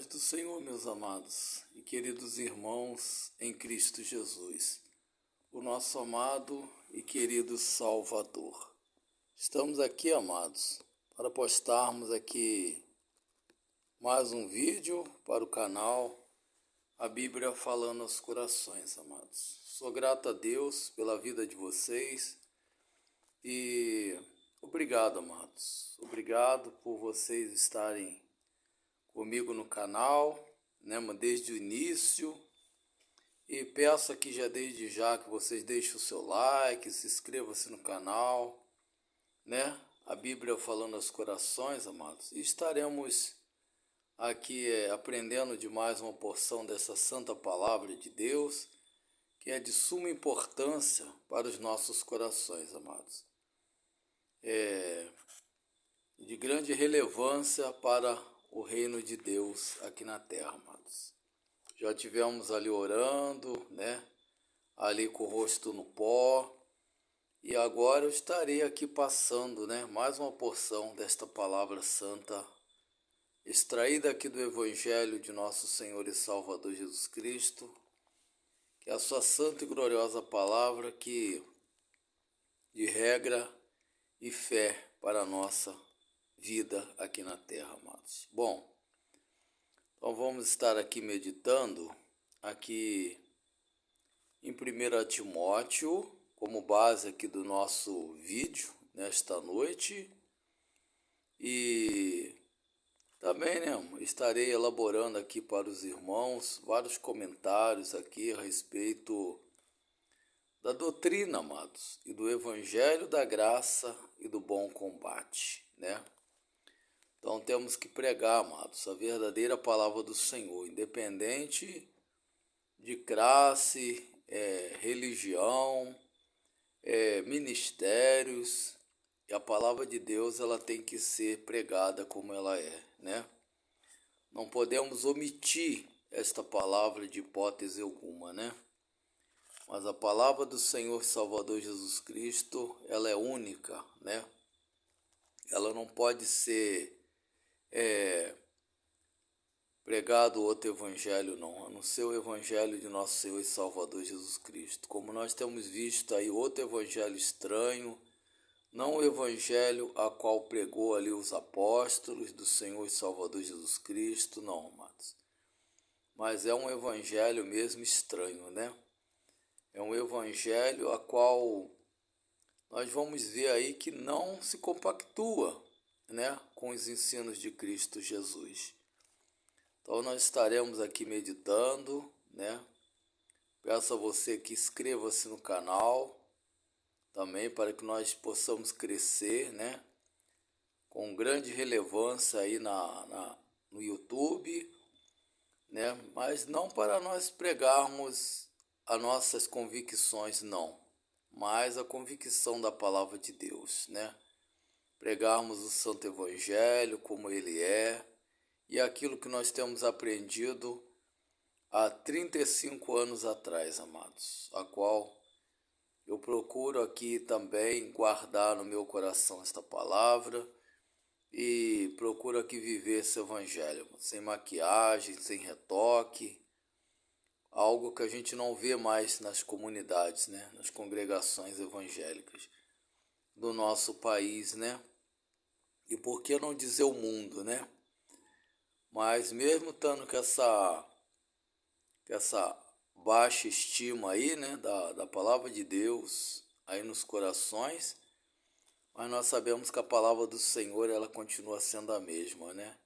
paz do Senhor, meus amados e queridos irmãos em Cristo Jesus, o nosso amado e querido Salvador. Estamos aqui, amados, para postarmos aqui mais um vídeo para o canal A Bíblia Falando aos Corações, amados. Sou grato a Deus pela vida de vocês e obrigado, amados. Obrigado por vocês estarem comigo no canal, né, desde o início, e peço aqui já desde já que vocês deixem o seu like, se inscrevam-se no canal, né, a Bíblia Falando aos Corações, amados, e estaremos aqui aprendendo de mais uma porção dessa santa palavra de Deus, que é de suma importância para os nossos corações, amados, de grande relevância para o reino de Deus aqui na terra, amados. Já tivemos ali orando, né? Ali com o rosto no pó. E agora eu estarei aqui passando, né? Mais uma porção desta palavra santa, extraída aqui do Evangelho de nosso Senhor e Salvador Jesus Cristo, que é a sua santa e gloriosa palavra que de regra e fé para a nossa vida aqui na terra, amados. Bom, então vamos estar aqui meditando aqui em 1 Timóteo, como base aqui do nosso vídeo nesta noite. E também, né, estarei elaborando aqui para os irmãos vários comentários aqui a respeito da doutrina, amados, e do Evangelho da Graça e do Bom Combate, né? Então temos que pregar, amados, a verdadeira palavra do Senhor, independente de classe, religião, ministérios. E a palavra de Deus ela tem que ser pregada como ela é, né? Não podemos omitir esta palavra de hipótese alguma, né? Mas a palavra do Senhor Salvador Jesus Cristo, ela é única, né? Ela não pode ser pregado outro evangelho não, a não ser o evangelho de nosso Senhor e Salvador Jesus Cristo. Como nós temos visto aí outro evangelho estranho, não o evangelho a qual pregou ali os apóstolos do Senhor e Salvador Jesus Cristo, não, amados. Mas é um evangelho mesmo estranho, né? É um evangelho a qual nós vamos ver aí que não se compactua, né, com os ensinos de Cristo Jesus. Então nós estaremos aqui meditando, né? Peço a você que inscreva-se no canal também para que nós possamos crescer, né? Com grande relevância aí no YouTube, né? Mas não para nós pregarmos as nossas convicções, não, mas a convicção da palavra de Deus, né? Pregarmos o Santo Evangelho como ele é, e aquilo que nós temos aprendido há 35 anos atrás, amados, a qual eu procuro aqui também guardar no meu coração esta palavra e procuro aqui viver esse evangelho, sem maquiagem, sem retoque, algo que a gente não vê mais nas comunidades, né, nas congregações evangélicas do nosso país, né? E por que não dizer o mundo, né? Mas mesmo estando com essa baixa estima aí, né, da palavra de Deus aí nos corações, mas nós sabemos que a palavra do Senhor ela continua sendo a mesma, né?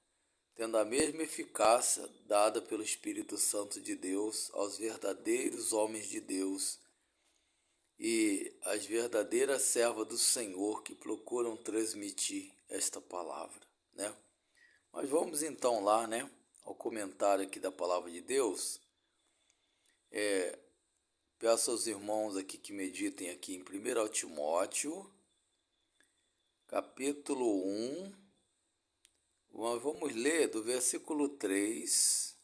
Tendo a mesma eficácia dada pelo Espírito Santo de Deus aos verdadeiros homens de Deus e às verdadeiras servas do Senhor que procuram transmitir esta palavra, né? Mas vamos então lá, né, ao comentário aqui da palavra de Deus. Peço aos irmãos aqui que meditem aqui em 1 Timóteo, capítulo 1, vamos ler do versículo 3,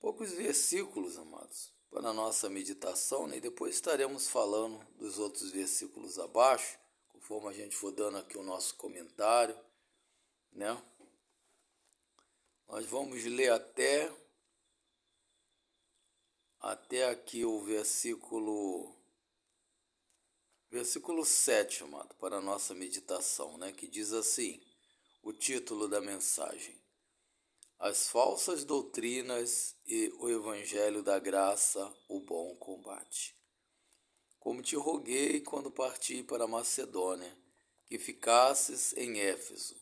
poucos versículos, amados, para a nossa meditação, né? E depois estaremos falando dos outros versículos abaixo, conforme a gente for dando aqui o nosso comentário, né? Nós vamos ler até aqui o versículo 7, amado, para a nossa meditação, né? Que diz assim, o título da mensagem: As falsas doutrinas e o evangelho da graça, o bom combate. Como te roguei quando parti para a Macedônia, que ficasses em Éfeso,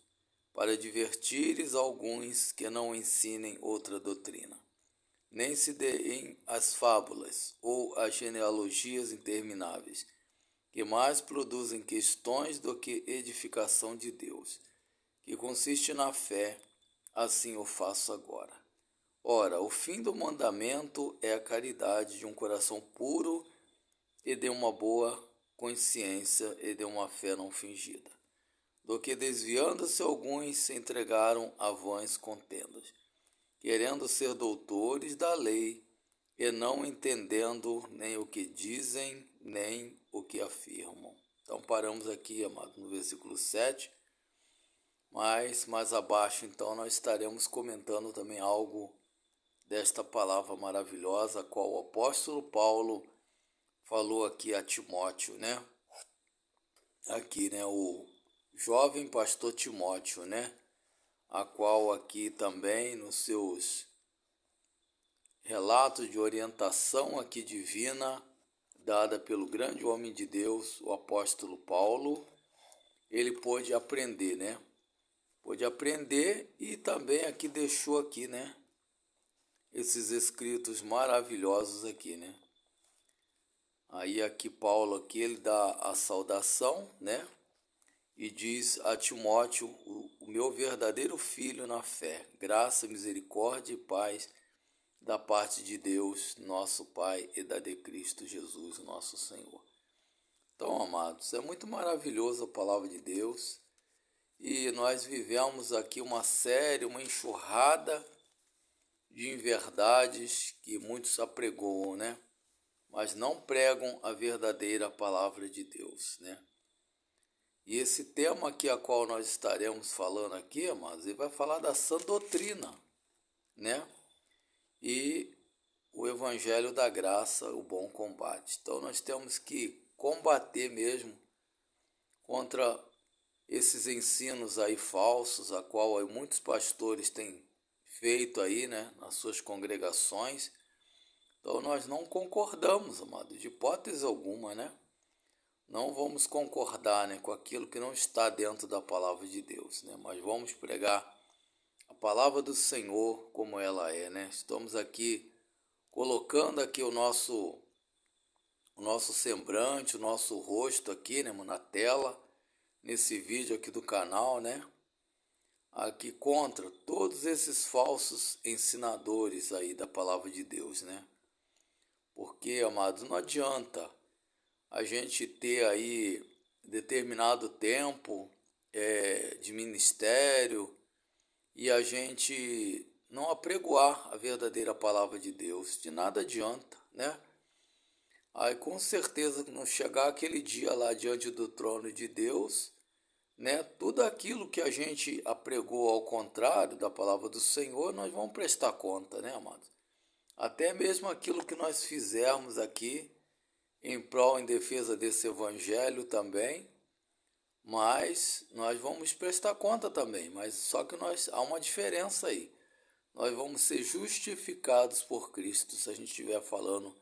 para advertires alguns que não ensinem outra doutrina, nem se deem as fábulas ou as genealogias intermináveis, que mais produzem questões do que edificação de Deus, que consiste na fé, assim o faço agora. Ora, o fim do mandamento é a caridade de um coração puro e de uma boa consciência e de uma fé não fingida, do que desviando-se alguns se entregaram a vãs contendas, querendo ser doutores da lei e não entendendo nem o que dizem, nem o que afirmam. Então paramos aqui, amado, no versículo 7, mas mais abaixo então nós estaremos comentando também algo desta palavra maravilhosa, a qual o apóstolo Paulo falou aqui a Timóteo, né? Aqui, né, o jovem pastor Timóteo, né? A qual aqui também nos seus relatos de orientação aqui divina, dada pelo grande homem de Deus, o apóstolo Paulo, ele pôde aprender, né? Pôde aprender e também aqui deixou aqui, né? Esses escritos maravilhosos aqui, né? Aí aqui Paulo aqui ele dá a saudação, né? E diz a Timóteo, o meu verdadeiro filho na fé, graça, misericórdia e paz da parte de Deus, nosso Pai, e da de Cristo Jesus, nosso Senhor. Então, amados, é muito maravilhoso a palavra de Deus e nós vivemos aqui uma enxurrada de inverdades que muitos apregoam, né? Mas não pregam a verdadeira palavra de Deus, né? E esse tema aqui a qual nós estaremos falando aqui, amados, ele vai falar da sã doutrina, né? E o evangelho da graça, o bom combate. Então nós temos que combater mesmo contra esses ensinos aí falsos, a qual aí muitos pastores têm feito aí, né, nas suas congregações. Então nós não concordamos, amado, de hipótese alguma, né? Não vamos concordar, né, com aquilo que não está dentro da palavra de Deus, né? Mas vamos pregar a palavra do Senhor como ela é, né? Estamos aqui colocando aqui o nosso semblante, o nosso rosto aqui, né, na tela, nesse vídeo aqui do canal, né? Aqui contra todos esses falsos ensinadores aí da palavra de Deus, né? Porque, amados, não adianta a gente ter aí determinado tempo de ministério e a gente não apregoar a verdadeira palavra de Deus. De nada adianta, né? Aí com certeza não chegar aquele dia lá diante do trono de Deus, né? Tudo aquilo que a gente apregou ao contrário da palavra do Senhor, nós vamos prestar conta, né, amados? Até mesmo aquilo que nós fizermos aqui em prol, em defesa desse evangelho também, mas nós vamos prestar conta também, mas só que há uma diferença aí. Nós vamos ser justificados por Cristo se a gente estiver falando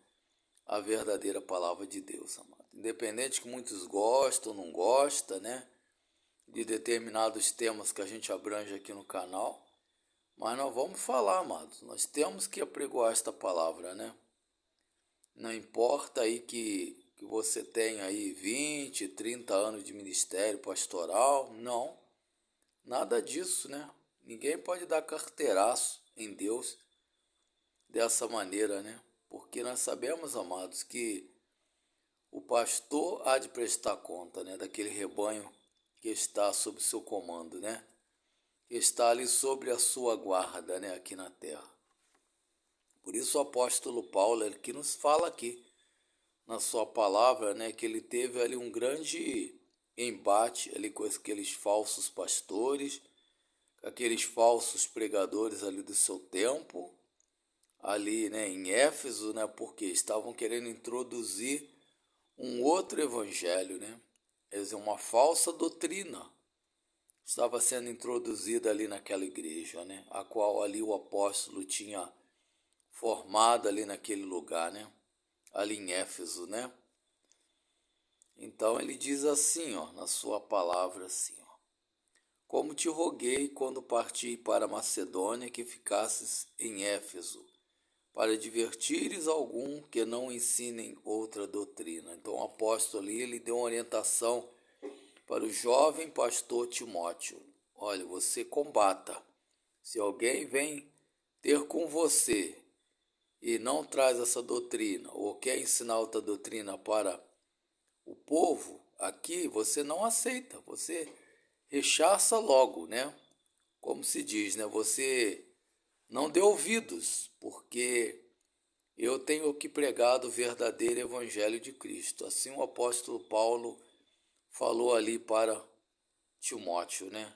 a verdadeira palavra de Deus, amado. Independente que muitos gostam ou não gostam, né, de determinados temas que a gente abrange aqui no canal, mas nós vamos falar, amados. Nós temos que apregoar esta palavra, né? Não importa aí que você tenha aí 20, 30 anos de ministério pastoral, não. Nada disso, né? Ninguém pode dar carteiraço em Deus dessa maneira, né? Porque nós sabemos, amados, que o pastor há de prestar conta, né, daquele rebanho que está sob seu comando, né? Que está ali sobre a sua guarda, né, aqui na terra. Por isso o apóstolo Paulo, ele que nos fala aqui na sua palavra, né, que ele teve ali um grande embate ali com aqueles falsos pastores, aqueles falsos pregadores ali do seu tempo, ali, né, em Éfeso, né, porque estavam querendo introduzir um outro evangelho, né, quer dizer, uma falsa doutrina estava sendo introduzida ali naquela igreja, né, a qual ali o apóstolo tinha formado ali naquele lugar, né, ali em Éfeso, né. Então ele diz assim, ó, na sua palavra assim, ó: como te roguei quando parti para Macedônia que ficasses em Éfeso, para advertires algum que não ensinem outra doutrina. Então o apóstolo ali, ele deu uma orientação para o jovem pastor Timóteo: olha, você combata. Se alguém vem ter com você e não traz essa doutrina, ou quer ensinar outra doutrina para o povo, aqui você não aceita, você rechaça logo, né? Como se diz, né? Você não dê ouvidos, porque eu tenho aqui pregado o verdadeiro evangelho de Cristo. Assim o apóstolo Paulo falou ali para Timóteo, né?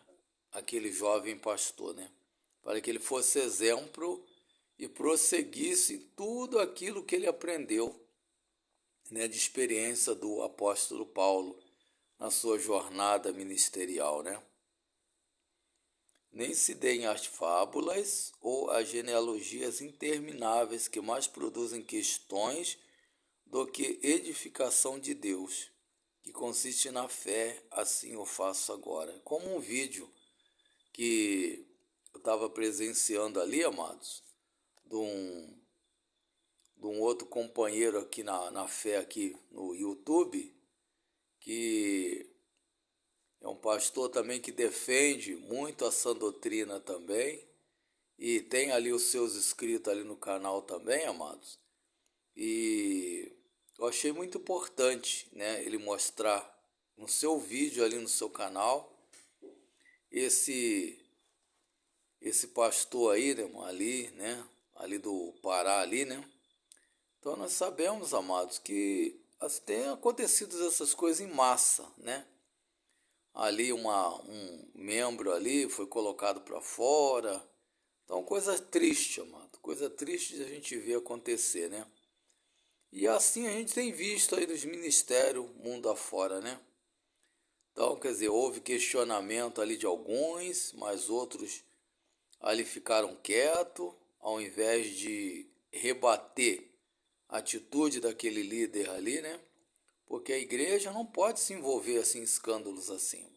Aquele jovem pastor, né? Para que ele fosse exemplo e prosseguisse em tudo aquilo que ele aprendeu, né, de experiência do apóstolo Paulo na sua jornada ministerial, né? Nem se deem as fábulas ou as genealogias intermináveis que mais produzem questões do que edificação de Deus, que consiste na fé, assim eu faço agora. Como um vídeo que eu estava presenciando ali, amados, de um outro companheiro aqui na fé, aqui no YouTube, que é um pastor também que defende muito a sã doutrina também, e tem ali os seus inscritos ali no canal também, amados. E eu achei muito importante, né, ele mostrar no seu vídeo ali no seu canal esse pastor aí, né, ali, né, ali do Pará ali, né. Então nós sabemos, amados, que tem acontecido essas coisas em massa, né? Ali um membro ali foi colocado para fora. Então coisa triste, amado, coisa triste de a gente ver acontecer, né? E assim a gente tem visto aí nos ministérios mundo afora, né? Então, quer dizer, houve questionamento ali de alguns, mas outros ali ficaram quietos, ao invés de rebater a atitude daquele líder ali, né? Porque a igreja não pode se envolver assim em escândalos assim.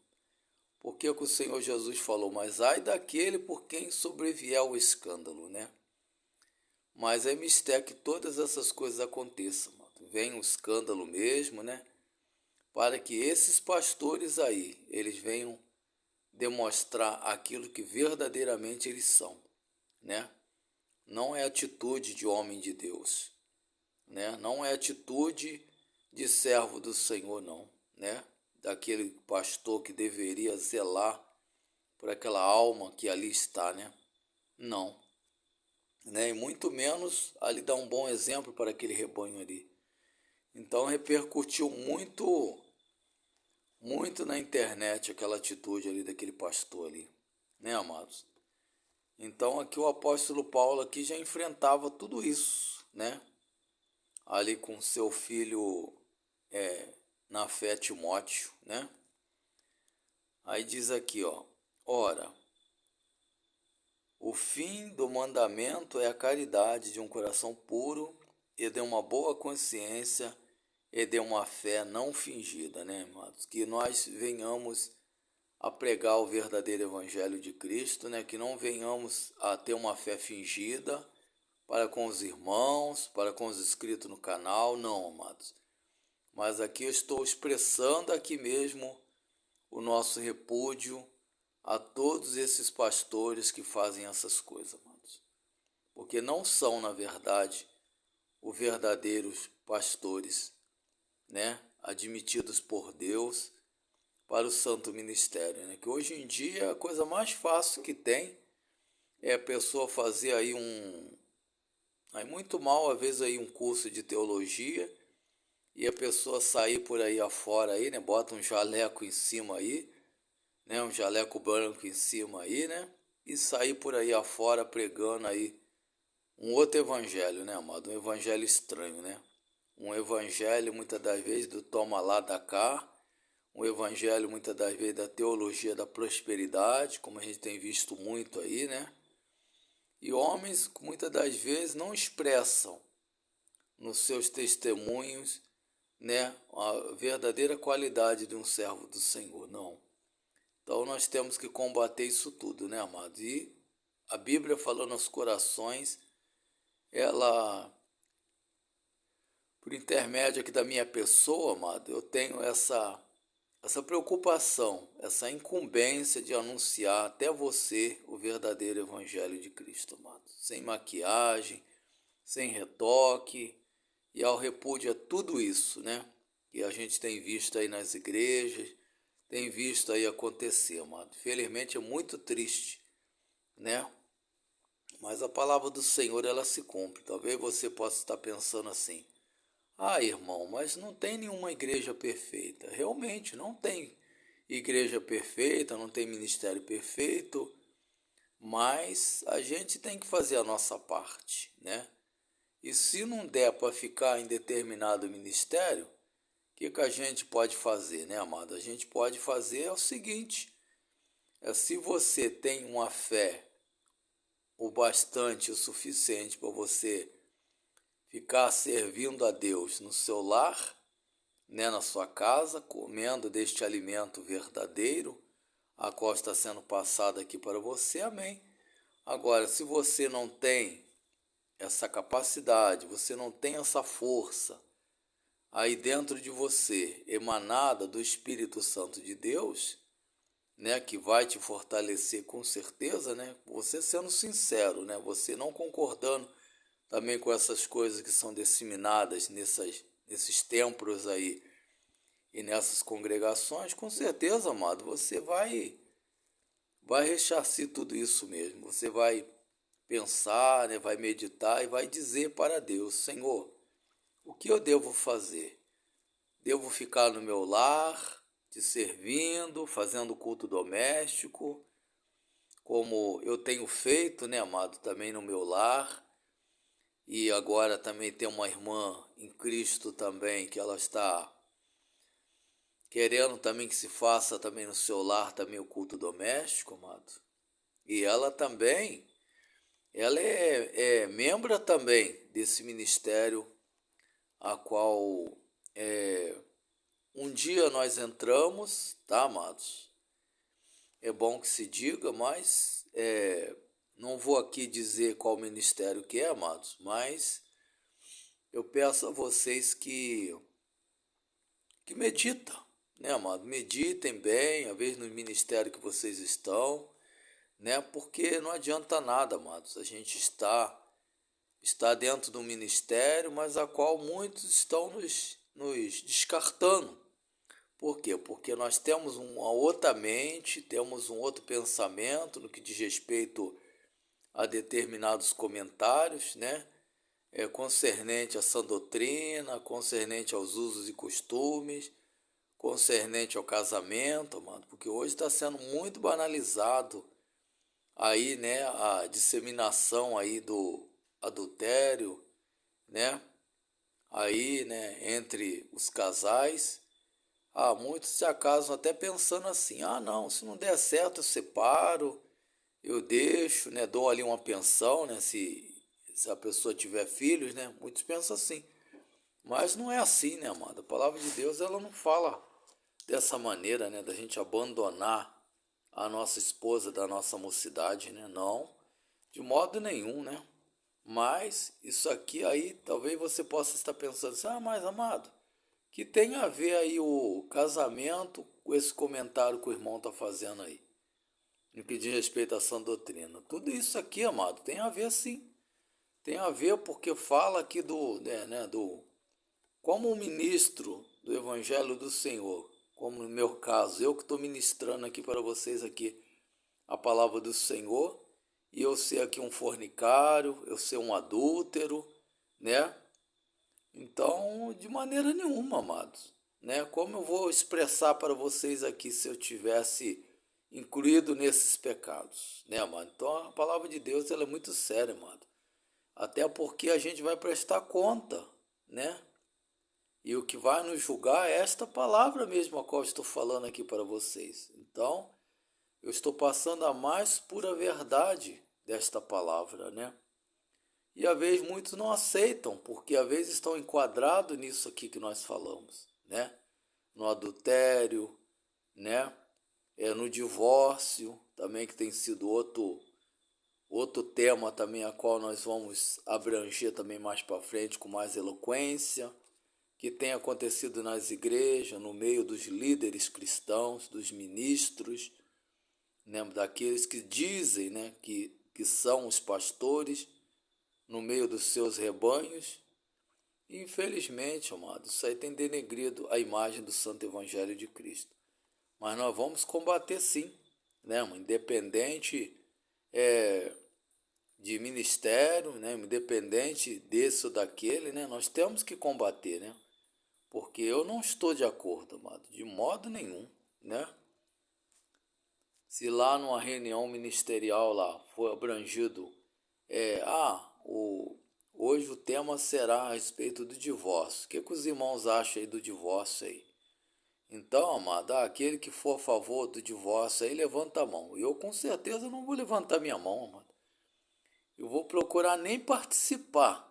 Porque é o que o Senhor Jesus falou: mas ai daquele por quem sobrevier o escândalo, né? Mas é mistério que todas essas coisas aconteçam, mano. Vem um escândalo mesmo, né? Para que esses pastores aí, eles venham demonstrar aquilo que verdadeiramente eles são, né? Não é atitude de homem de Deus, né? Não é atitude de servo do Senhor, não, né? Daquele pastor que deveria zelar por aquela alma que ali está, né? Não, né? E muito menos ali dar um bom exemplo para aquele rebanho ali. Então repercutiu muito na internet aquela atitude ali daquele pastor ali, né, amados? Então aqui o apóstolo Paulo aqui já enfrentava tudo isso, né? Ali com seu filho na fé Timóteo, né? Aí diz aqui, ó: ora, o fim do mandamento é a caridade de um coração puro e de uma boa consciência e de uma fé não fingida, né, amados? Que nós venhamos a pregar o verdadeiro evangelho de Cristo, né? Que não venhamos a ter uma fé fingida para com os irmãos, para com os inscritos no canal, não, amados. Mas aqui eu estou expressando aqui mesmo o nosso repúdio a todos esses pastores que fazem essas coisas, amados. Porque não são, na verdade, os verdadeiros pastores, né? Admitidos por Deus para o santo ministério, né? Que hoje em dia a coisa mais fácil que tem é a pessoa fazer aí aí muito mal, às vezes aí um curso de teologia e a pessoa sair por aí afora aí, né? Bota um jaleco em cima aí, né? Um jaleco branco em cima aí, né? e sair por aí afora pregando aí um outro evangelho, né, amado? Um evangelho estranho, né? Um evangelho, muitas das vezes, do toma lá, dá cá. Um evangelho, muitas das vezes, da teologia da prosperidade, como a gente tem visto muito aí, né? E homens, muitas das vezes, não expressam nos seus testemunhos, né, a verdadeira qualidade de um servo do Senhor, não. Então nós temos que combater isso tudo, né, amados? E a Bíblia falando aos corações, ela, por intermédio aqui da minha pessoa, amado, eu tenho essa preocupação, essa incumbência de anunciar até você o verdadeiro evangelho de Cristo, amado. Sem maquiagem, sem retoque, e ao repúdio a tudo isso, né? Que a gente tem visto aí nas igrejas, tem visto aí acontecer, amado. Felizmente é muito triste, né? Mas a palavra do Senhor, ela se cumpre. Talvez você possa estar pensando assim: ah, irmão, mas não tem nenhuma igreja perfeita. Realmente, não tem igreja perfeita, não tem ministério perfeito, mas a gente tem que fazer a nossa parte, né? E se não der para ficar em determinado ministério, o que a gente pode fazer, né, amado? A gente pode fazer é o seguinte: se você tem uma fé o bastante, o suficiente para você ficar servindo a Deus no seu lar, né, na sua casa, comendo deste alimento verdadeiro, a qual está sendo passado aqui para você, amém. Agora, se você não tem essa capacidade, você não tem essa força aí dentro de você, emanada do Espírito Santo de Deus, né, que vai te fortalecer com certeza, né, você sendo sincero, né, você não concordando também com essas coisas que são disseminadas nesses templos aí e nessas congregações, com certeza, amado, você vai ressarcir tudo isso mesmo. Você vai pensar, né, vai meditar e vai dizer para Deus: Senhor, o que eu devo fazer? Devo ficar no meu lar, te servindo, fazendo culto doméstico, como eu tenho feito, né, amado, também no meu lar. E agora também tem uma irmã em Cristo também, que ela está querendo também que se faça também no seu lar também o culto doméstico, amado. E ela também, ela é membro também desse ministério, a qual um dia nós entramos, tá, amados? É bom que se diga, mas não vou aqui dizer qual ministério que é, amados, mas eu peço a vocês que meditam, né, amado? Meditem bem, às vezes no ministério que vocês estão, né? Porque não adianta nada, amados. A gente está dentro do ministério, mas a qual muitos estão nos descartando. Por quê? Porque nós temos uma outra mente, temos um outro pensamento no que diz respeito a determinados comentários, né? Concernente a sã doutrina, concernente aos usos e costumes, concernente ao casamento, mano, porque hoje está sendo muito banalizado aí, né, a disseminação aí do adultério, né, aí, né, entre os casais. Muitos se acasam até pensando assim: ah, não, se não der certo eu separo, eu deixo, né, dou ali uma pensão, né, se a pessoa tiver filhos, né, muitos pensam assim. Mas não é assim, né, amado? A palavra de Deus, ela não fala dessa maneira, né, da gente abandonar a nossa esposa da nossa mocidade, né? Não, de modo nenhum, né? Mas isso aqui aí, talvez você possa estar pensando assim: ah, mas amado, que tem a ver aí o casamento com esse comentário que o irmão está fazendo aí, no que diz respeito à sã doutrina? Tudo isso aqui, amado, tem a ver sim. Tem a ver porque fala aqui do como um ministro do Evangelho do Senhor, como no meu caso, eu que estou ministrando aqui para vocês aqui a palavra do Senhor, e eu ser aqui um fornicário, eu ser um adúltero, né? Então, de maneira nenhuma, amados, né? Como eu vou expressar para vocês aqui se eu tivesse incluído nesses pecados, né, amado? Então a palavra de Deus ela é muito séria, amado. Até porque a gente vai prestar conta, né? E o que vai nos julgar é esta palavra mesmo a qual eu estou falando aqui para vocês. Então, eu estou passando a mais pura verdade desta palavra, né? E às vezes muitos não aceitam, porque às vezes estão enquadrados nisso aqui que nós falamos, né? No adultério, né? No divórcio, também que tem sido outro tema também a qual nós vamos abranger também mais para frente com mais eloquência, que tem acontecido nas igrejas, no meio dos líderes cristãos, dos ministros, né? Daqueles que dizem, né? que são os pastores, no meio dos seus rebanhos. E, infelizmente, amados, isso aí tem denegrido a imagem do Santo Evangelho de Cristo. Mas nós vamos combater sim, né, independente de ministério, né, independente desse ou daquele, né, nós temos que combater, né, porque eu não estou de acordo, amado, de modo nenhum, né. Se lá numa reunião ministerial lá foi abrangido, hoje o tema será a respeito do divórcio. O que os irmãos acham aí do divórcio aí? Então, amado, aquele que for a favor do divórcio aí, levanta a mão. Eu com certeza não vou levantar minha mão, amado. Eu vou procurar nem participar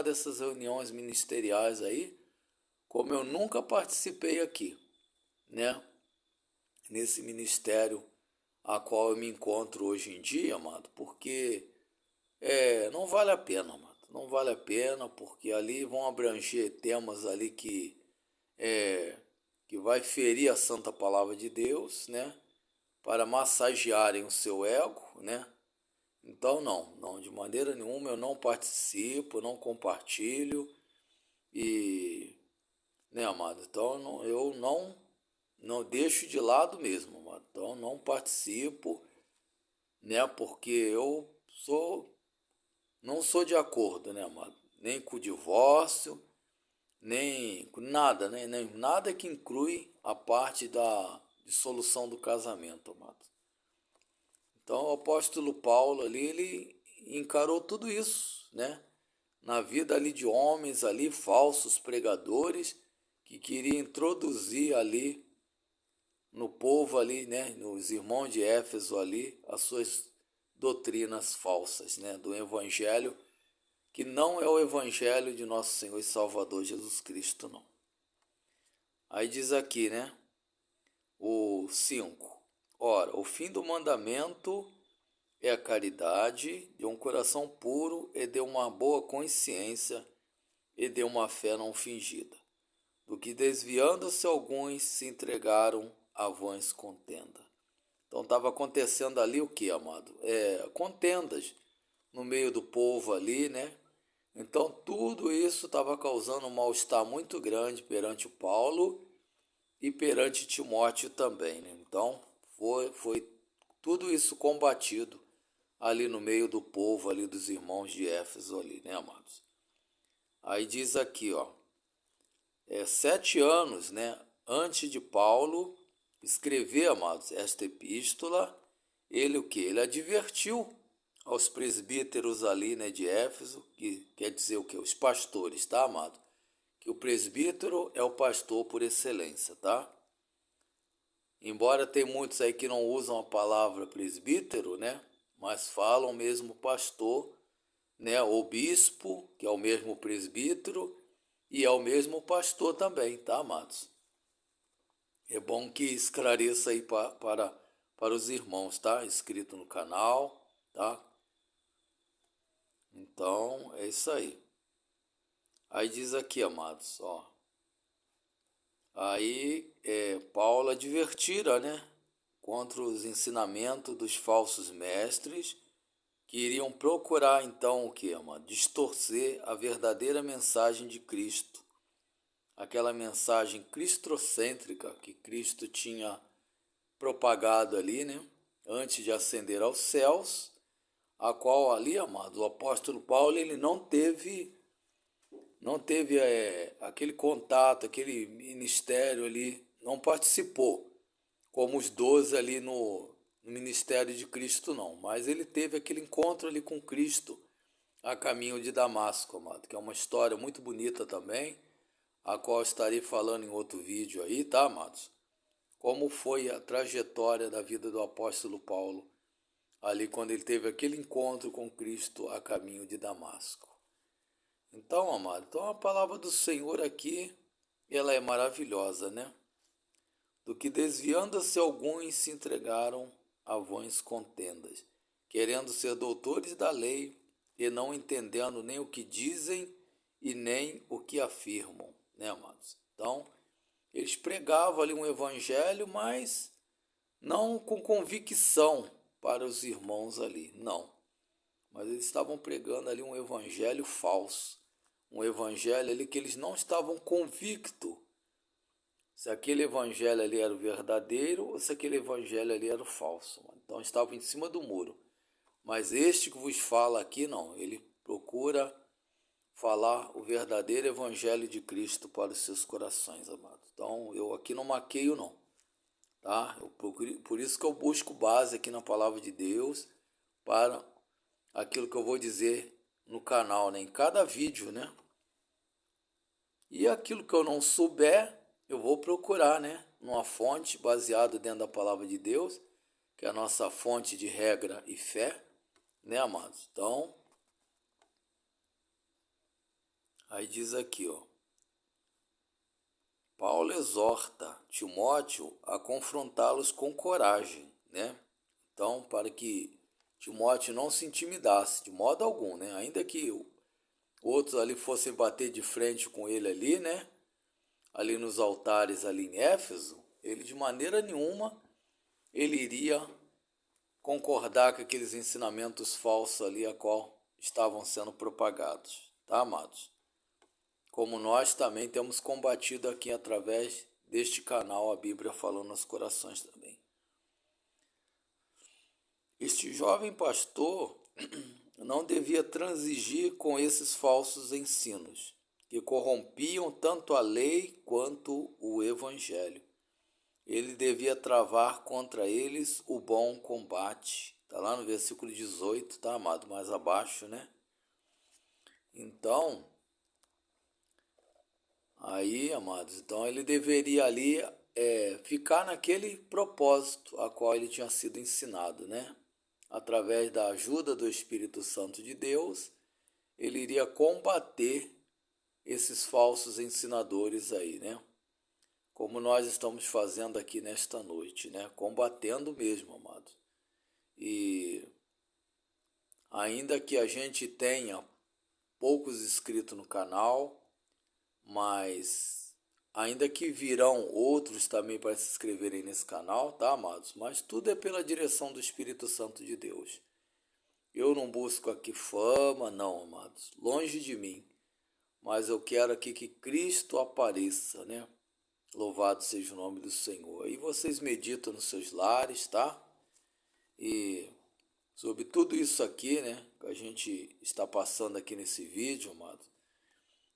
dessas reuniões ministeriais aí, como eu nunca participei aqui, né? Nesse ministério a qual eu me encontro hoje em dia, amado, porque não vale a pena, amado. Não vale a pena, porque ali vão abranger temas ali que vai ferir a santa palavra de Deus, né? Para massagearem o seu ego, né? Então não, de maneira nenhuma eu não participo, não compartilho e, né, amado? Então eu não deixo de lado mesmo, amado. Então não participo, né? Porque eu não sou de acordo, né, amado? Nem com o divórcio, nem com nada, né? Nem nada que inclui a parte da dissolução do casamento, amado. Então o apóstolo Paulo ali, ele encarou tudo isso, né? Na vida ali de homens ali, falsos pregadores, que queriam introduzir ali no povo ali, né? Nos irmãos de Éfeso ali, as suas doutrinas falsas, né? Do evangelho, que não é o evangelho de nosso Senhor e Salvador Jesus Cristo, não. Aí diz aqui, né? O 5. Ora, o fim do mandamento é a caridade de um coração puro e de uma boa consciência e de uma fé não fingida, do que desviando-se alguns se entregaram a vãs contenda. Então estava acontecendo ali o que, amado? Contendas no meio do povo ali, né? Então tudo isso estava causando um mal-estar muito grande perante o Paulo e perante Timóteo também, né? Então foi tudo isso combatido ali no meio do povo, ali dos irmãos de Éfeso ali, né, amados? Aí diz aqui, ó, 7 anos, né, antes de Paulo escrever, amados, esta epístola, ele o que? Ele advertiu aos presbíteros ali, né, de Éfeso, que quer dizer o que? Os pastores, tá, amado? Que o presbítero é o pastor por excelência, tá? Embora tem muitos aí que não usam a palavra presbítero, né? Mas falam mesmo pastor, né? Ou bispo, que é o mesmo presbítero, e é o mesmo pastor também, tá, amados? É bom que esclareça aí para os irmãos, tá? Inscrito no canal, tá? Então, é isso aí. Aí diz aqui, amados, ó. Aí, Paulo advertira, né? Contra os ensinamentos dos falsos mestres que iriam procurar então o que, amado? Distorcer a verdadeira mensagem de Cristo, aquela mensagem cristocêntrica que Cristo tinha propagado ali, né? Antes de ascender aos céus, a qual ali, amado, o apóstolo Paulo ele não teve aquele contato, aquele ministério ali, não participou como os 12 ali no ministério de Cristo, não. Mas ele teve aquele encontro ali com Cristo a caminho de Damasco, amado, que é uma história muito bonita também, a qual estarei falando em outro vídeo aí, tá, amados? Como foi a trajetória da vida do apóstolo Paulo, ali quando ele teve aquele encontro com Cristo a caminho de Damasco. Então, amado, então a palavra do Senhor aqui, ela é maravilhosa, né? Do que desviando-se alguns se entregaram a vãs contendas, querendo ser doutores da lei e não entendendo nem o que dizem e nem o que afirmam, né, amados? Então, eles pregavam ali um evangelho, mas não com convicção para os irmãos ali, não. Mas eles estavam pregando ali um evangelho falso, um evangelho ali que eles não estavam convictos se aquele evangelho ali era o verdadeiro ou se aquele evangelho ali era o falso. Então estava em cima do muro. Mas este que vos fala aqui, não. Ele procura falar o verdadeiro evangelho de Cristo para os seus corações, amados. Então eu aqui não maqueio, não. Tá? Por isso que eu busco base aqui na palavra de Deus para aquilo que eu vou dizer no canal, né? Em cada vídeo, né? E aquilo que eu não souber, eu vou procurar, né? Numa fonte baseada dentro da palavra de Deus, que é a nossa fonte de regra e fé, né, amados? Então, aí diz aqui, ó. Paulo exorta Timóteo a confrontá-los com coragem, né? Então, para que Timóteo não se intimidasse de modo algum, né? Ainda que outros ali fossem bater de frente com ele ali, né? Ali nos altares ali em Éfeso, ele de maneira nenhuma ele iria concordar com aqueles ensinamentos falsos ali a qual estavam sendo propagados, tá, amados? Como nós também temos combatido aqui através deste canal a Bíblia falando nos corações também. Este jovem pastor não devia transigir com esses falsos ensinos, que corrompiam tanto a lei quanto o evangelho. Ele devia travar contra eles o bom combate. Está lá no versículo 18, tá, amado? Mais abaixo, né? Então, aí, amados, então ele deveria ali ficar naquele propósito a qual ele tinha sido ensinado, né? Através da ajuda do Espírito Santo de Deus, ele iria combater esses falsos ensinadores aí, né? Como nós estamos fazendo aqui nesta noite, né? Combatendo mesmo, amados. E ainda que a gente tenha poucos inscritos no canal, mas ainda que virão outros também para se inscreverem nesse canal, tá, amados? Mas tudo é pela direção do Espírito Santo de Deus. Eu não busco aqui fama, não, amados. Longe de mim. Mas eu quero aqui que Cristo apareça, né? Louvado seja o nome do Senhor. E vocês meditam nos seus lares, tá? E sobre tudo isso aqui, né, que a gente está passando aqui nesse vídeo, amado,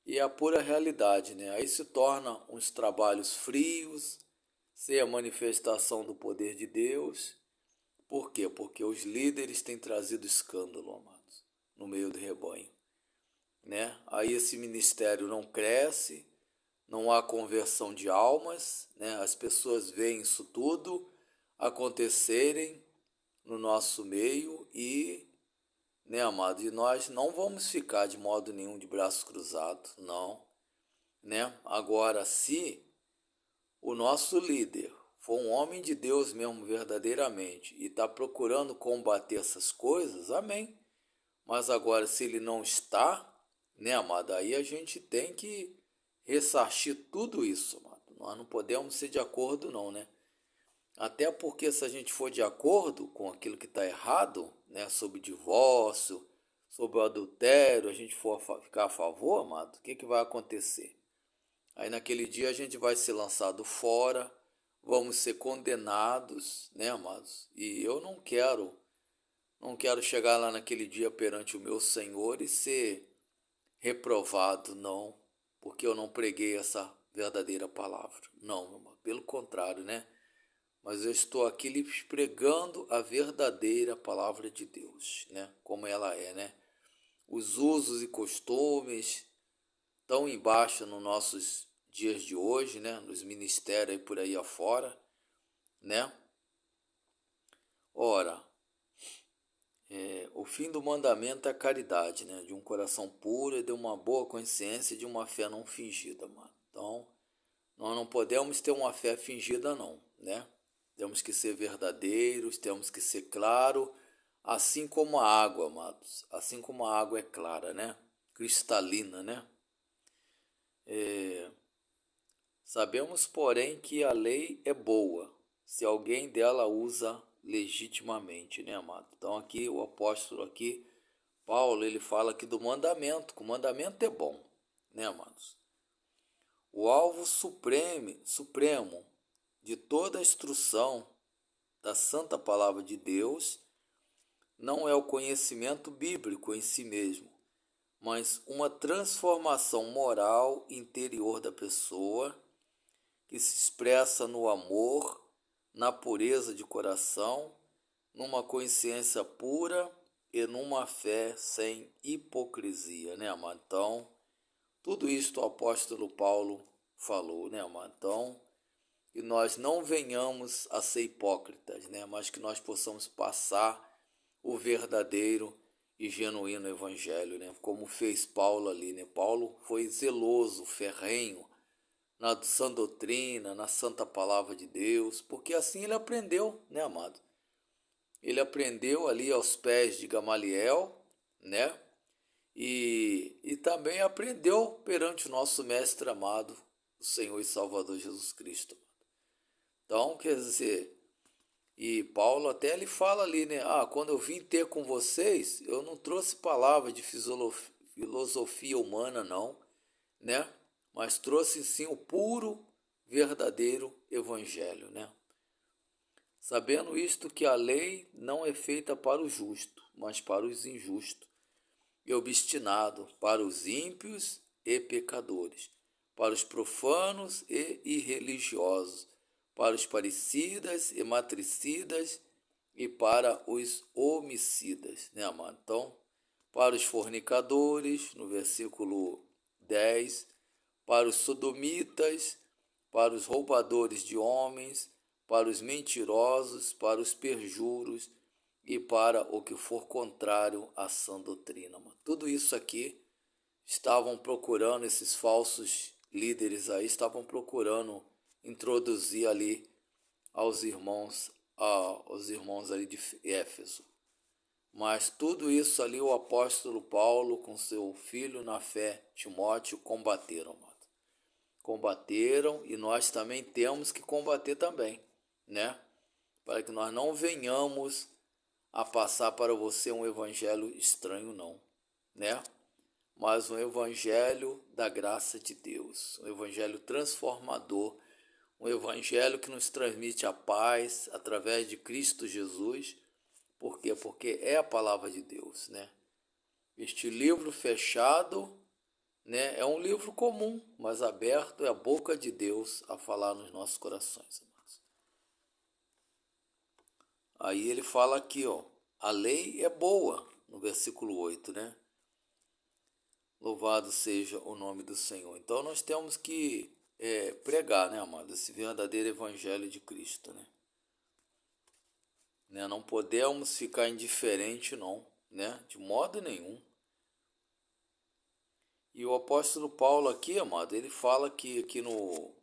e é a pura realidade, né? Aí se torna uns trabalhos frios, sem a manifestação do poder de Deus. Por quê? Porque os líderes têm trazido escândalo, amados, no meio do rebanho, né? Aí esse ministério não cresce, não há conversão de almas, né? As pessoas veem isso tudo acontecerem no nosso meio e, né, amado, e nós não vamos ficar de modo nenhum de braços cruzados, não, né? Agora, se o nosso líder for um homem de Deus mesmo verdadeiramente e está procurando combater essas coisas, amém. Mas agora, se ele não está, né, amado, aí a gente tem que ressarcir tudo isso, amado. Nós não podemos ser de acordo, não, né? Até porque se a gente for de acordo com aquilo que está errado, né, sobre divórcio, sobre o adultério, a gente for ficar a favor, amado, o que, que vai acontecer? Aí naquele dia a gente vai ser lançado fora, vamos ser condenados, né, amados? E eu não quero chegar lá naquele dia perante o meu Senhor e ser reprovado, não, porque eu não preguei essa verdadeira palavra. Não, meu irmão, pelo contrário, né? mas eu estou aqui lhes pregando a verdadeira palavra de Deus, né? Como ela é, né? Os usos e costumes tão embaixo nos nossos dias de hoje, né? Nos ministérios e por aí afora, né? Ora, o fim do mandamento é a caridade, né? De um coração puro e de uma boa consciência e de uma fé não fingida, mano. Então, nós não podemos ter uma fé fingida, não, né? Temos que ser verdadeiros, temos que ser claro, assim como a água, amados. Assim como a água é clara, né? Cristalina, né? Sabemos, porém, que a lei é boa, se alguém dela usa legitimamente, né, amado? Então aqui o apóstolo aqui, Paulo, ele fala aqui do mandamento, que o mandamento é bom, né, amados? O alvo supremo de toda a instrução da santa palavra de Deus não é o conhecimento bíblico em si mesmo, mas uma transformação moral interior da pessoa que se expressa no amor, na pureza de coração, numa consciência pura e numa fé sem hipocrisia, né, amado? Então, tudo isso o apóstolo Paulo falou, né, amado? Então, que nós não venhamos a ser hipócritas, né, mas que nós possamos passar o verdadeiro e genuíno evangelho, né, como fez Paulo ali, né? Paulo foi zeloso, ferrenho na sã doutrina, na santa palavra de Deus, porque assim ele aprendeu, né, amado? Ele aprendeu ali aos pés de Gamaliel, né? E também aprendeu perante o nosso mestre amado, o Senhor e Salvador Jesus Cristo. Então, quer dizer, e Paulo até ele fala ali, né? Quando eu vim ter com vocês, eu não trouxe palavra de filosofia humana, não, né? Mas trouxe sim o puro, verdadeiro evangelho, né? Sabendo isto que a lei não é feita para o justo, mas para os injustos, e obstinado para os ímpios e pecadores, para os profanos e irreligiosos, para os parricidas e matricidas e para os homicidas, né, amado? Então, para os fornicadores, no versículo 10, para os sodomitas, para os roubadores de homens, para os mentirosos, para os perjuros e para o que for contrário à sã doutrina. Tudo isso aqui estavam procurando, esses falsos líderes aí estavam procurando introduzir ali aos irmãos ali de Éfeso. Mas tudo isso ali o apóstolo Paulo com seu filho na fé, Timóteo, combateram, amado. Combateram e nós também temos que combater também, né? Para que nós não venhamos a passar para você um evangelho estranho, não, né? Mas um evangelho da graça de Deus, um evangelho transformador, um evangelho que nos transmite a paz através de Cristo Jesus. Por quê? Porque é a palavra de Deus, né? Este livro fechado, né, é um livro comum, mas aberto é a boca de Deus a falar nos nossos corações, amados. Aí ele fala aqui, ó, a lei é boa, no versículo 8, né? Louvado seja o nome do Senhor. Então nós temos que pregar, né, amado, esse verdadeiro evangelho de Cristo, né? Não podemos ficar indiferente, não, né? De modo nenhum. E o apóstolo Paulo aqui, amado, ele fala que aqui no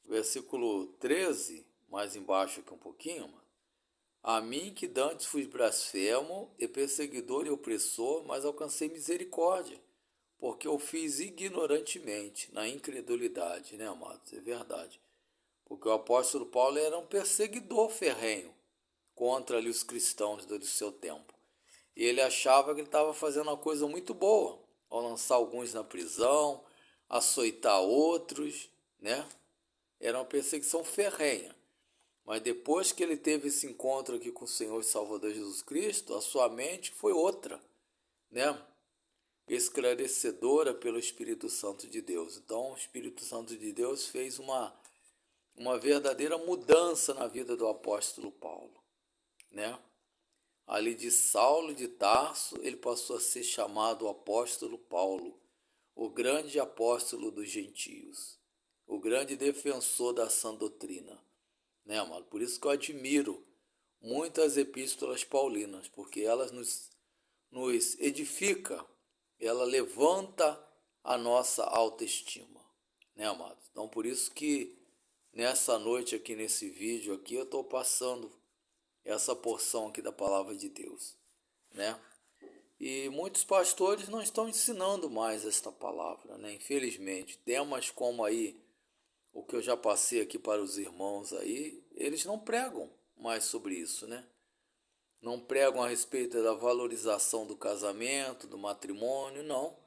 versículo 13, mais embaixo aqui um pouquinho, amado, a mim que dantes fui blasfemo e perseguidor e opressor, mas alcancei misericórdia, porque eu fiz ignorantemente, na incredulidade, né, amados? É verdade. Porque o apóstolo Paulo era um perseguidor ferrenho contra ali os cristãos do seu tempo. E ele achava que ele estava fazendo uma coisa muito boa, ao lançar alguns na prisão, açoitar outros, né? Era uma perseguição ferrenha. Mas depois que ele teve esse encontro aqui com o Senhor e Salvador Jesus Cristo, a sua mente foi outra, né? Esclarecedora pelo Espírito Santo de Deus. Então, o Espírito Santo de Deus fez uma uma verdadeira mudança na vida do apóstolo Paulo, né? Ali de Saulo de Tarso, ele passou a ser chamado apóstolo Paulo, o grande apóstolo dos gentios, o grande defensor da sã doutrina, né, amado? Por isso que eu admiro muito as epístolas paulinas, porque elas nos edifica, ela levanta a nossa autoestima, né, amado? Então, por isso que nessa noite aqui, nesse vídeo aqui, eu estou passando essa porção aqui da palavra de Deus, né? E muitos pastores não estão ensinando mais esta palavra, né? Infelizmente, temas como aí o que eu já passei aqui para os irmãos aí, eles não pregam mais sobre isso, né? Não pregam a respeito da valorização do casamento, do matrimônio, não.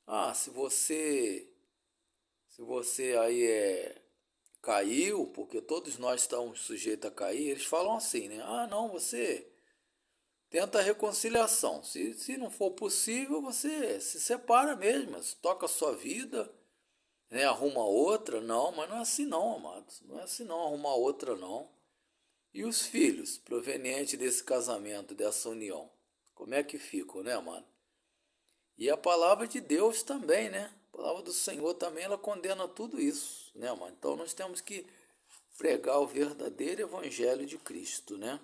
Ah, se você aí caiu, porque todos nós estamos sujeitos a cair, eles falam assim, né? Ah, não, você tenta a reconciliação. Se não for possível, você se separa mesmo, toca a sua vida, né? Arruma outra. Não, mas não é assim não, amados. Não é assim não, arrumar outra não. E os filhos provenientes desse casamento, dessa união? Como é que ficam, né, amado? E a palavra de Deus também, né? A palavra do Senhor também, ela condena tudo isso, né, amado? Então nós temos que pregar o verdadeiro evangelho de Cristo, né?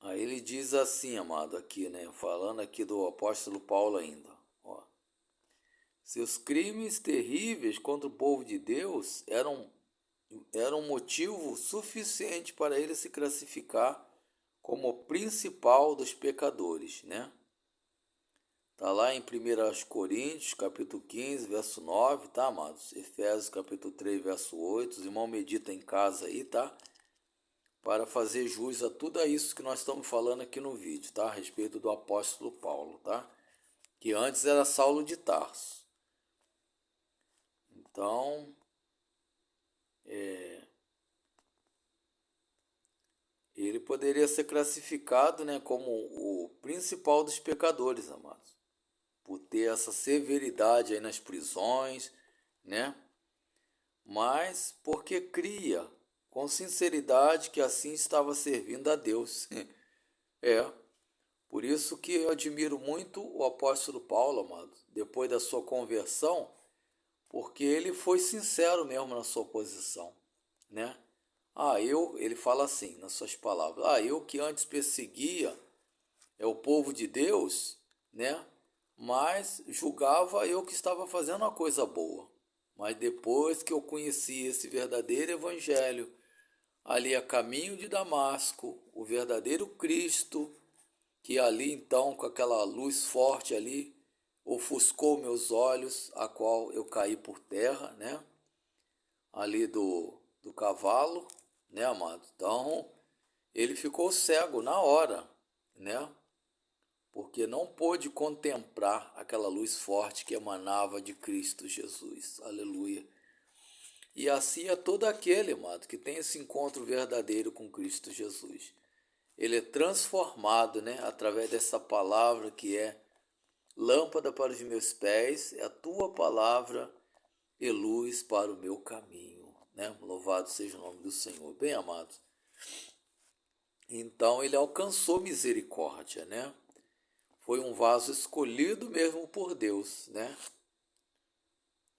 Aí ele diz assim, amado, aqui, né? Falando aqui do apóstolo Paulo ainda. Ó, seus crimes terríveis contra o povo de Deus eram motivo suficiente para ele se classificar como o principal dos pecadores, né? Tá lá em 1 Coríntios, capítulo 15, verso 9, tá, amados? Efésios, capítulo 3, verso 8. Os irmãos meditam em casa aí, tá? Para fazer jus a tudo isso que nós estamos falando aqui no vídeo, tá? A respeito do apóstolo Paulo, tá? Que antes era Saulo de Tarso. Então, ele poderia ser classificado, né, como o principal dos pecadores, amados, por ter essa severidade aí nas prisões, né? Mas porque cria com sinceridade que assim estava servindo a Deus. É, por isso que eu admiro muito o apóstolo Paulo, amado, depois da sua conversão, porque ele foi sincero mesmo na sua posição, né? Ele fala assim, nas suas palavras, eu que antes perseguia o povo de Deus, né? Mas julgava eu que estava fazendo uma coisa boa. Mas depois que eu conheci esse verdadeiro evangelho, ali a caminho de Damasco, o verdadeiro Cristo, que ali então com aquela luz forte ali, ofuscou meus olhos, a qual eu caí por terra, né? Ali do cavalo, né, amado? Então, ele ficou cego na hora, né? Porque não pôde contemplar aquela luz forte que emanava de Cristo Jesus. Aleluia. E assim é todo aquele, amado, que tem esse encontro verdadeiro com Cristo Jesus. Ele é transformado, né, através dessa palavra que é lâmpada para os meus pés, é a tua palavra e luz para o meu caminho, né? Louvado seja o nome do Senhor. Bem, amados. Então ele alcançou misericórdia, né? Foi um vaso escolhido mesmo por Deus, né?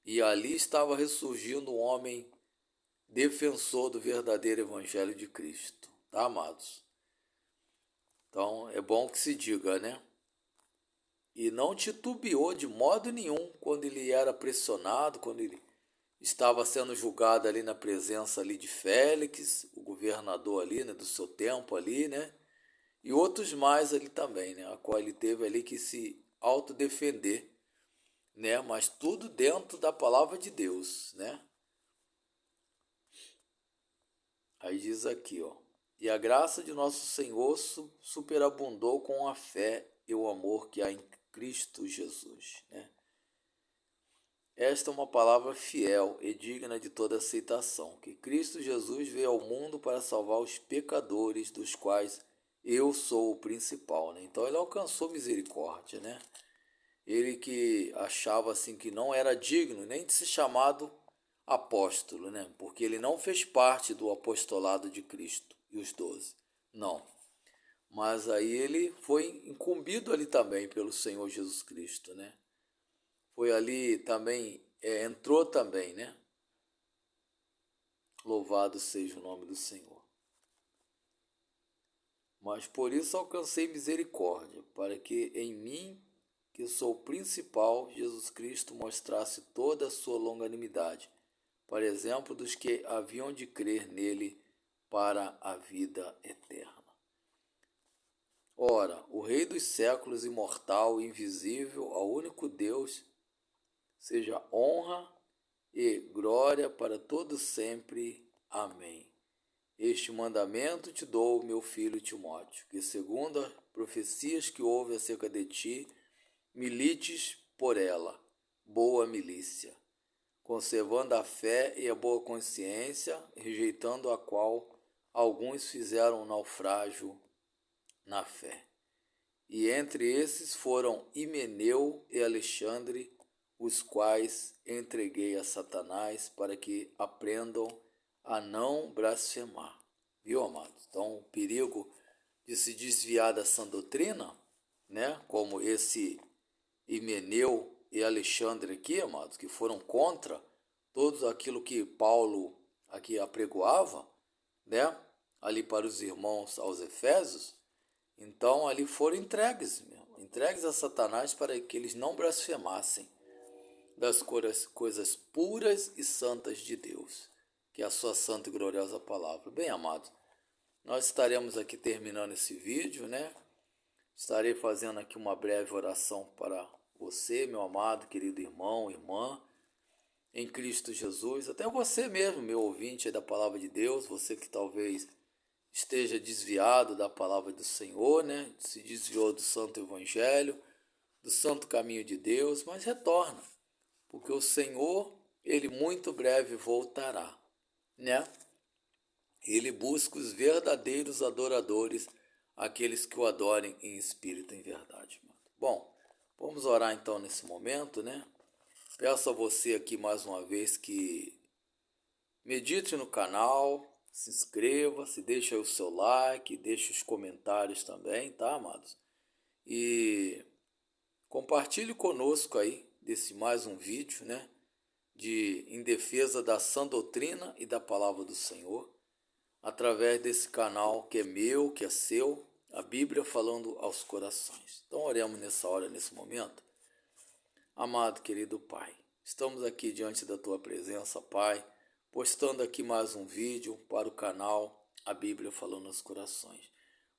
E ali estava ressurgindo um homem defensor do verdadeiro evangelho de Cristo, tá, amados? Então é bom que se diga, né? E não titubeou de modo nenhum quando ele era pressionado, quando ele estava sendo julgado ali na presença ali de Félix, o governador ali, né, do seu tempo ali, né? E outros mais ali também, né? A qual ele teve ali que se autodefender, né? Mas tudo dentro da palavra de Deus, né? Aí diz aqui, ó. E a graça de nosso Senhor superabundou com a fé e o amor que há em Cristo Jesus, né? Esta é uma palavra fiel e digna de toda aceitação, que Cristo Jesus veio ao mundo para salvar os pecadores, dos quais eu sou o principal, né? Então ele alcançou misericórdia, né? ele que achava assim que não era digno nem de ser chamado apóstolo, né? Porque ele não fez parte do apostolado de Cristo e os 12, não. Mas aí ele foi incumbido ali também pelo Senhor Jesus Cristo, né? Foi ali também, entrou também, né? Louvado seja o nome do Senhor. Mas por isso alcancei misericórdia, para que em mim, que sou o principal, Jesus Cristo mostrasse toda a sua longanimidade, para exemplo dos que haviam de crer nele para a vida eterna. Ora, o Rei dos séculos, imortal, invisível, ao único Deus, seja honra e glória para todo sempre. Amém. Este mandamento te dou, meu filho Timóteo, que segundo as profecias que houve acerca de ti, milites por ela, boa milícia, conservando a fé e a boa consciência, rejeitando a qual alguns fizeram um naufrágio na fé. E entre esses foram Himeneu e Alexandre, os quais entreguei a Satanás para que aprendam a não blasfemar. Viu, amados? Então, o perigo de se desviar da sã doutrina, né? Como esse Himeneu e Alexandre aqui, amados, que foram contra tudo aquilo que Paulo aqui apregoava, né? Ali para os irmãos aos Efésios. Então, ali foram entregues a Satanás para que eles não blasfemassem das coisas puras e santas de Deus, que é a sua santa e gloriosa palavra. Bem, amados, nós estaremos aqui terminando esse vídeo, né? Estarei fazendo aqui uma breve oração para você, meu amado, querido irmão, irmã, em Cristo Jesus, até você mesmo, meu ouvinte da palavra de Deus, você que talvez esteja desviado da palavra do Senhor, né? Se desviou do santo evangelho, do santo caminho de Deus, mas retorna, porque o Senhor, ele muito breve voltará, né? Ele busca os verdadeiros adoradores, aqueles que o adorem em espírito e em verdade. Bom, vamos orar então nesse momento, né? Peço a você aqui mais uma vez que medite no canal, se inscreva, se deixa aí o seu like, deixe os comentários também, tá, amados? E compartilhe conosco aí desse mais um vídeo, né? Em defesa da sã doutrina e da palavra do Senhor, através desse canal que é meu, que é seu, a Bíblia falando aos corações. Então oremos nessa hora, nesse momento. Amado, querido Pai, estamos aqui diante da Tua presença, Pai, postando aqui mais um vídeo para o canal A Bíblia Falando aos Corações.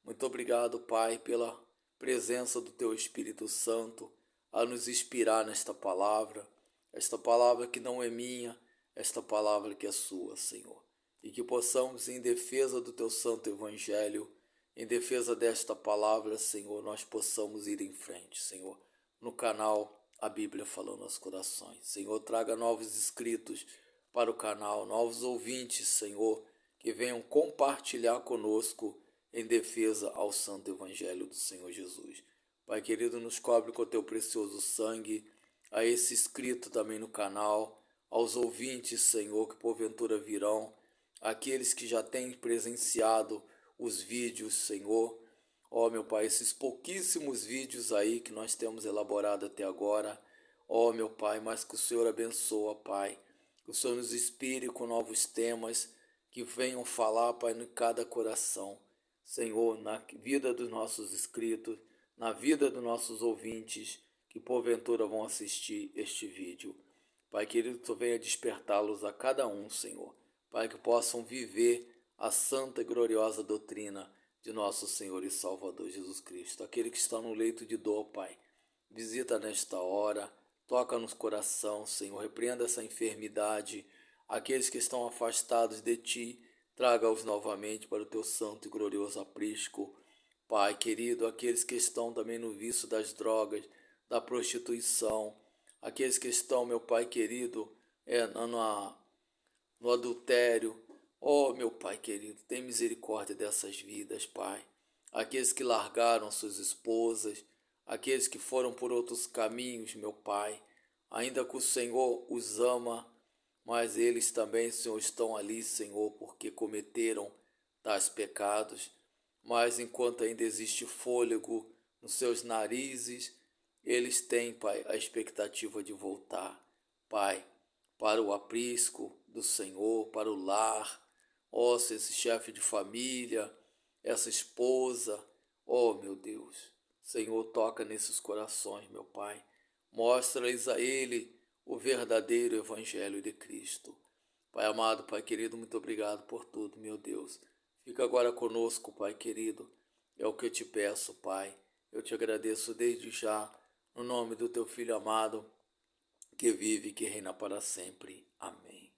Muito obrigado, Pai, pela presença do Teu Espírito Santo a nos inspirar nesta palavra, esta palavra que não é minha, esta palavra que é sua, Senhor. E que possamos, em defesa do Teu Santo Evangelho, em defesa desta palavra, Senhor, nós possamos ir em frente, Senhor, no canal A Bíblia Falando aos Corações. Senhor, traga novos inscritos para o canal, novos ouvintes, Senhor, que venham compartilhar conosco em defesa ao santo evangelho do Senhor Jesus. Pai querido, nos cobre com o teu precioso sangue, a esse inscrito também no canal, aos ouvintes, Senhor, que porventura virão, aqueles que já têm presenciado os vídeos, Senhor. Ó, meu Pai, esses pouquíssimos vídeos aí que nós temos elaborado até agora, ó, meu Pai, mas que o Senhor abençoa, Pai, que o Senhor nos inspire com novos temas que venham falar, Pai, em cada coração, Senhor, na vida dos nossos inscritos, na vida dos nossos ouvintes, que porventura vão assistir este vídeo. Pai querido, Tu venha despertá-los a cada um, Senhor, Pai, que possam viver a santa e gloriosa doutrina de nosso Senhor e Salvador Jesus Cristo. Aquele que está no leito de dor, Pai, visita nesta hora, toca nos coração, Senhor, repreenda essa enfermidade. Aqueles que estão afastados de Ti, traga-os novamente para o Teu santo e glorioso aprisco. Pai querido, aqueles que estão também no vício das drogas, da prostituição, aqueles que estão, meu Pai querido, no adultério. Oh, meu Pai querido, tem misericórdia dessas vidas, Pai. Aqueles que largaram suas esposas, aqueles que foram por outros caminhos, meu Pai, ainda que o Senhor os ama, mas eles também, Senhor, estão ali, Senhor, porque cometeram tais pecados. Mas enquanto ainda existe fôlego nos seus narizes, eles têm, Pai, a expectativa de voltar, Pai, para o aprisco do Senhor, para o lar. Ó, se esse chefe de família, essa esposa, ó, meu Deus, Senhor, toca nesses corações, meu Pai. Mostra-lhes a ele o verdadeiro Evangelho de Cristo. Pai amado, Pai querido, muito obrigado por tudo, meu Deus. Fica agora conosco, Pai querido. É o que eu te peço, Pai. Eu te agradeço desde já, no nome do teu Filho amado, que vive e que reina para sempre. Amém.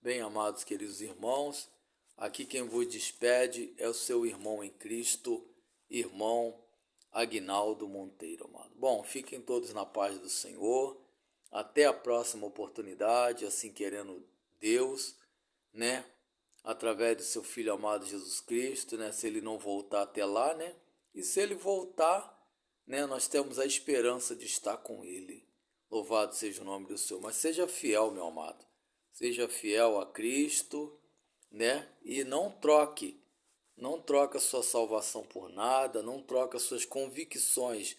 Bem, amados queridos irmãos, aqui quem vos despede é o seu irmão em Cristo, irmão Aguinaldo Monteiro, amado. Bom, fiquem todos na paz do Senhor. Até a próxima oportunidade, assim querendo Deus, né? Através do seu Filho amado Jesus Cristo, né? Se ele não voltar até lá, né? E se ele voltar, né? Nós temos a esperança de estar com ele. Louvado seja o nome do Senhor. Mas seja fiel, meu amado. Seja fiel a Cristo, né? E não troque a sua salvação por nada, não troca suas convicções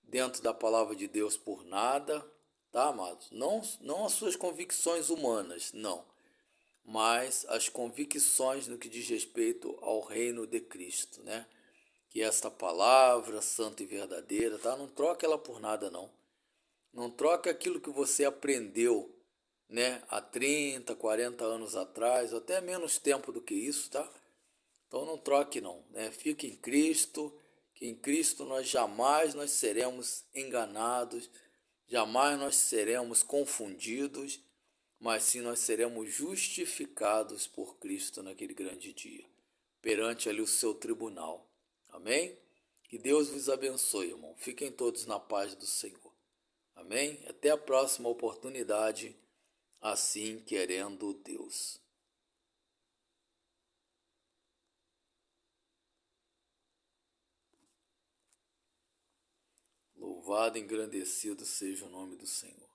dentro da palavra de Deus por nada, tá, amados? Não as suas convicções humanas, não, mas as convicções no que diz respeito ao reino de Cristo, né? Que é esta palavra santa e verdadeira, tá? Não troca ela por nada, não. Não troca aquilo que você aprendeu, né? Há 30, 40 anos atrás, ou até menos tempo do que isso, tá? Então não troque não, né? Fique em Cristo, que em Cristo nós seremos enganados, jamais nós seremos confundidos, mas sim nós seremos justificados por Cristo naquele grande dia, perante ali o seu tribunal. Amém? Que Deus vos abençoe, irmão. Fiquem todos na paz do Senhor. Amém? Até a próxima oportunidade, assim querendo Deus. Louvado e engrandecido seja o nome do Senhor.